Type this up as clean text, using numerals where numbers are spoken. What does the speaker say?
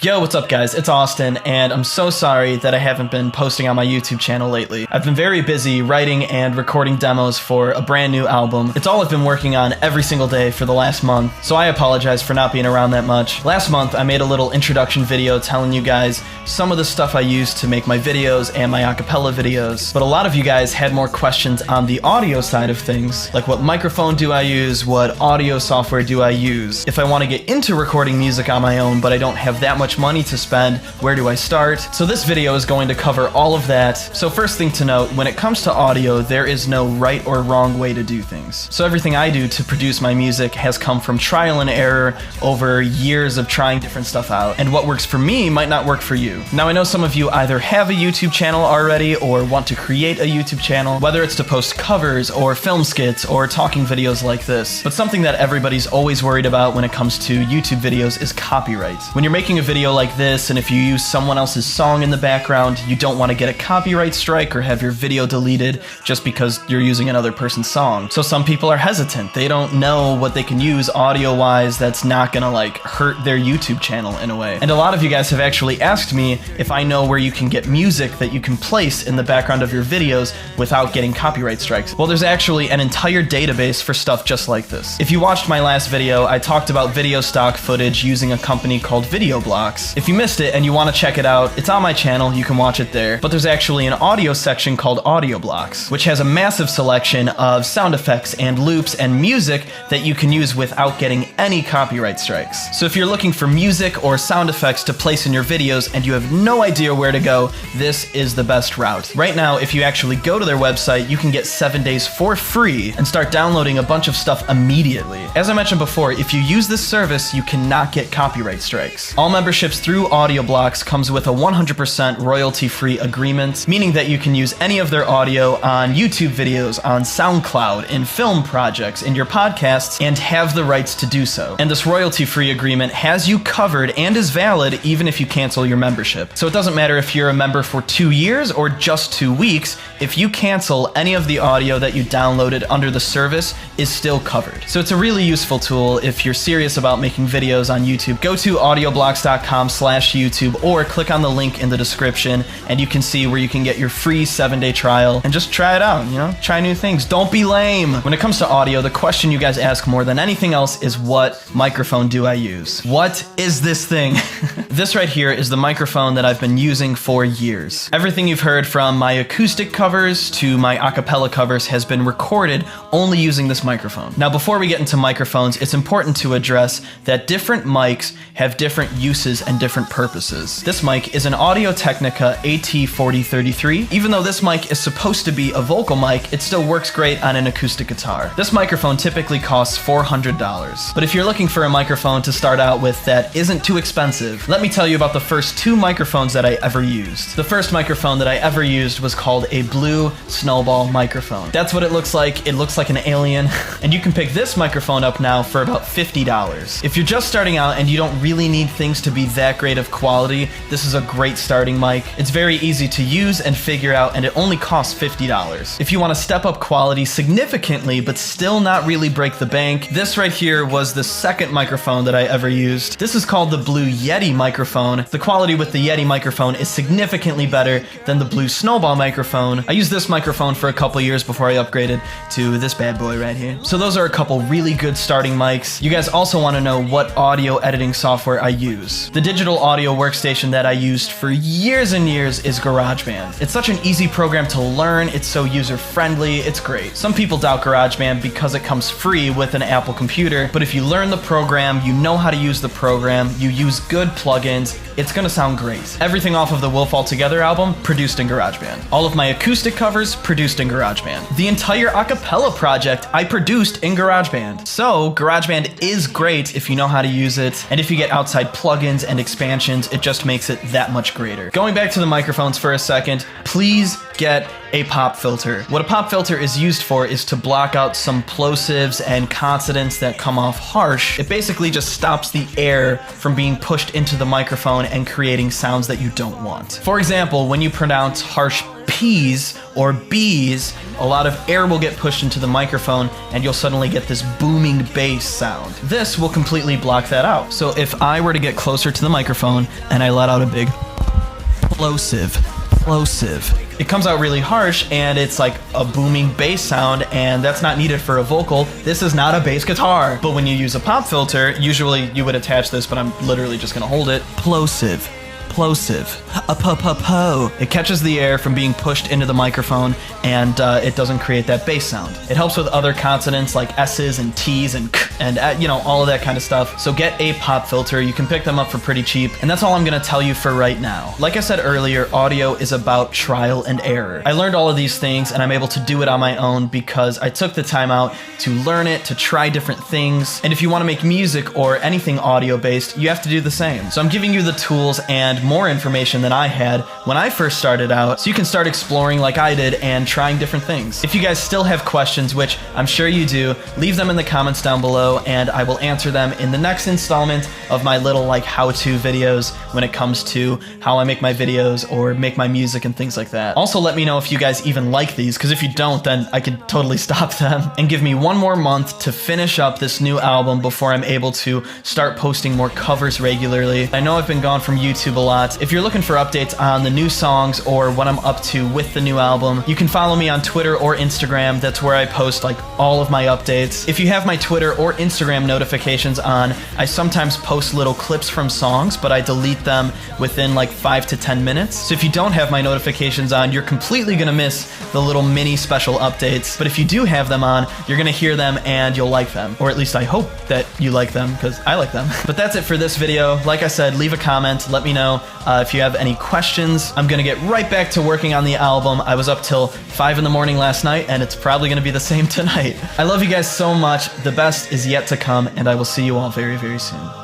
Yo, what's up guys? It's Austin, and I'm so sorry that I haven't been posting on my YouTube channel lately. I've been very busy writing and recording demos for a brand new album. It's all I've been working on every single day for the last month, so I apologize for not being around that much. Last month, I made a little introduction video telling you guys some of the stuff I use to make my videos and my acapella videos, but a lot of you guys had more questions on the audio side of things, like what microphone do I use, what audio software do I use, if I want to get into recording music on my own but I don't have that much money to spend, where do I start? So this video is going to cover all of that. So first thing to note, when it comes to audio, there is no right or wrong way to do things. So everything I do to produce my music has come from trial and error over years of trying different stuff out, and what works for me might not work for you. Now I know some of you either have a YouTube channel already or want to create a YouTube channel, whether it's to post covers or film skits or talking videos like this, but something that everybody's always worried about when it comes to YouTube videos is copyright. When you're making a video like this, and if you use someone else's song in the background, you don't want to get a copyright strike or have your video deleted just because you're using another person's song. So some people are hesitant. They don't know what they can use audio-wise that's not gonna like hurt their YouTube channel in a way. And a lot of you guys have actually asked me if I know where you can get music that you can place in the background of your videos without getting copyright strikes. Well, there's actually an entire database for stuff just like this. If you watched my last video, I talked about video stock footage using a company called VideoBlocks. If you missed it and you want to check it out, it's on my channel, you can watch it there. But there's actually an audio section called AudioBlocks, which has a massive selection of sound effects and loops and music that you can use without getting any copyright strikes. So if you're looking for music or sound effects to place in your videos and you have no idea where to go, this is the best route. Right now, if you actually go to their website, you can get 7 days for free and start downloading a bunch of stuff immediately. As I mentioned before, if you use this service, you cannot get copyright strikes. All memberships through AudioBlocks comes with a 100% royalty-free agreement, meaning that you can use any of their audio on YouTube videos, on SoundCloud, in film projects, in your podcasts, and have the rights to do so. And this royalty-free agreement has you covered and is valid even if you cancel your membership. So it doesn't matter if you're a member for 2 years or just 2 weeks, if you cancel, any of the audio that you downloaded under the service is still covered. So it's a really useful tool if you're serious about making videos on YouTube. Go to audioblocks.com/YouTube or click on the link in the description and you can see where you can get your free 7-day trial and just try it out, you know? Try new things. Don't be lame. When it comes to audio, the question you guys ask more than anything else is, what microphone do I use? What is this thing? This right here is the microphone that I've been using for years. Everything you've heard from my acoustic covers to my acapella covers has been recorded only using this microphone. Now, before we get into microphones, it's important to address that different mics have different uses and different purposes. This mic is an Audio-Technica AT4033. Even though this mic is supposed to be a vocal mic, it still works great on an acoustic guitar. This microphone typically costs $400. But if you're looking for a microphone to start out with that isn't too expensive, let me tell you about the first 2 microphones that I ever used. The first microphone that I ever used was called a Blue Snowball microphone. That's what it looks like. It looks like an alien. And you can pick this microphone up now for about $50. If you're just starting out and you don't really need things to be that great of quality, this is a great starting mic. It's very easy to use and figure out, and it only costs $50. If you want to step up quality significantly but still not really break the bank, this right here was the second microphone that I ever used. This is called the Blue Yeti microphone. The quality with the Yeti microphone is significantly better than the Blue Snowball microphone. I used this microphone for a couple years before I upgraded to this bad boy right here. So those are a couple really good starting mics. You guys also want to know what audio editing software I use. The digital audio workstation that I used for years and years is GarageBand. It's such an easy program to learn. It's so user-friendly. It's great. Some people doubt GarageBand because it comes free with an Apple computer, but if you learn the program, you know how to use the program, you use good plugins, it's gonna sound great. Everything off of the Wolf Altogether album, produced in GarageBand. All of my acoustic covers, produced in GarageBand. The entire acapella project, I produced in GarageBand. So, GarageBand is great if you know how to use it, and if you get outside plugins and expansions, it just makes it that much greater. Going back to the microphones for a second, please get a pop filter. What a pop filter is used for is to block out some plosives and consonants that come off harsh. It basically just stops the air from being pushed into the microphone and creating sounds that you don't want. For example, when you pronounce harsh P's or B's, a lot of air will get pushed into the microphone and you'll suddenly get this booming bass sound. This will completely block that out. So if I were to get closer to the microphone and I let out a big plosive, it comes out really harsh and it's like a booming bass sound, and that's not needed for a vocal. This is not a bass guitar. But when you use a pop filter, usually you would attach this, but I'm literally just gonna hold it. Plosive. A po-po-po. It catches the air from being pushed into the microphone, and it doesn't create that bass sound. It helps with other consonants like S's and T's and k and you know, all of that kind of stuff. So get a pop filter. You can pick them up for pretty cheap, and that's all I'm gonna tell you for right now. Like I said earlier, audio is about trial and error. I learned all of these things, and I'm able to do it on my own because I took the time out to learn it, to try different things. And if you want to make music or anything audio based, you have to do the same. So I'm giving you the tools and more information than I had when I first started out, so you can start exploring like I did and trying different things. If you guys still have questions, which I'm sure you do, leave them in the comments down below and I will answer them in the next installment of my little like how-to videos when it comes to how I make my videos or make my music and things like that. Also, let me know if you guys even like these, because if you don't, then I could totally stop them. And give me one more month to finish up this new album before I'm able to start posting more covers regularly. I know I've been gone from YouTube a lot. If you're looking for updates on the new songs or what I'm up to with the new album, you can follow me on Twitter or Instagram. That's where I post like all of my updates. If you have my Twitter or Instagram notifications on, I sometimes post little clips from songs, but I delete them within like 5 to 10 minutes. So if you don't have my notifications on, you're completely gonna miss the little mini special updates. But if you do have them on, you're gonna hear them and you'll like them. Or at least I hope that you like them, because I like them. But that's it for this video. Like I said, leave a comment, let me know if you have any questions. I'm gonna get right back to working on the album. I was up till 5 in the morning last night, and it's probably gonna be the same tonight. I love you guys so much. The best is yet to come, and I will see you all very, very soon.